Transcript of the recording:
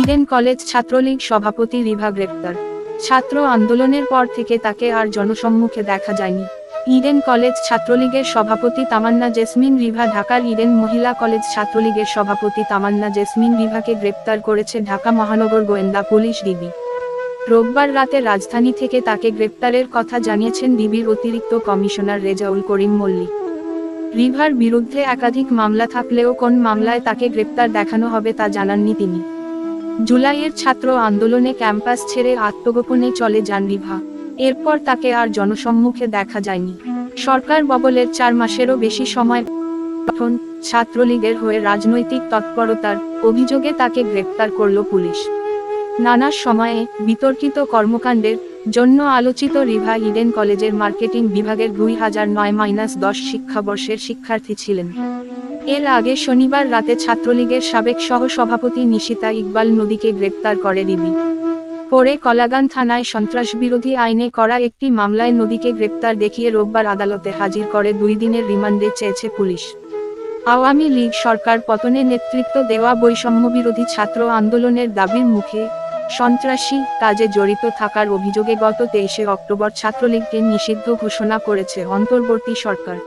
Eden college Chhatra League সভাপতি রিভা গ্রেপ্তার। ছাত্র আন্দোলনের পর থেকে তাকে আর জনসম্মুখে দেখা যায়নি। ইডেন কলেজ ছাত্রলীগের সভাপতি তামান্না জেসমিন রিভা ঢাকার ইডেন মহিলা কলেজ ছাত্রলীগের সভাপতি তামান্না জেসমিন রিভাকে গ্রেপ্তার করেছে ঢাকা মহানগর গোয়েন্দা পুলিশ ডিবি। রোববার রাতে রাজধানী থেকে তাকে গ্রেপ্তারের কথা জানিয়েছেন ডিবির অতিরিক্ত কমিশনার রেজাউল করিম মল্লিক। রিভার বিরুদ্ধে একাধিক মামলা থাকলেও কোন মামলায় তাকে গ্রেপ্তার দেখানো হবে তা জানাননি তিনি। জুলাইয়ের ছাত্র আন্দোলনে ক্যাম্পাস ছেড়ে আত্মগোপনে চলে যান রিভা। এরপর তাকে আর জনসম্মুখে দেখা যায়নি। সরকার বদলের 4 মাসেরও বেশি সময় এখন ছাত্রলীগের হয়ে রাজনৈতিক তৎপরতার অভিযোগে তাকে গ্রেপ্তার করল পুলিশ। নানা সময়ে বিতর্কিত কর্মকাণ্ডের জন্য আলোচিত রিভা ইডেন কলেজের মার্কেটিং বিভাগের 2009-10 শিক্ষাবর্ষের শিক্ষার্থী ছিলেন। এর আগে শনিবার রাতে ছাত্রলীগের সাবেক সহ-সভাপতি নিশিতা ইকবাল নদীকে গ্রেপ্তার করে ডিবি। পরে কলাগান থানায় সন্ত্রাসবিরোধী আইনে করা একটি মামলায় নদীকে গ্রেপ্তার দেখিয়ে রোববার আদালতে হাজির করে 2 দিনের রিমান্ডে চেয়েছে পুলিশ। আওয়ামী লীগ সরকার পতনে নেতৃত্ব দেওয়া বৈষম্যবিরোধী ছাত্র আন্দোলনের দাবির মুখে সন্ত্রাসী কাজে জড়িত থাকার অভিযোগে গত 23 অক্টোবর ছাত্রলীগকে নিষিদ্ধ ঘোষণা করেছে অন্তর্বর্তী সরকার।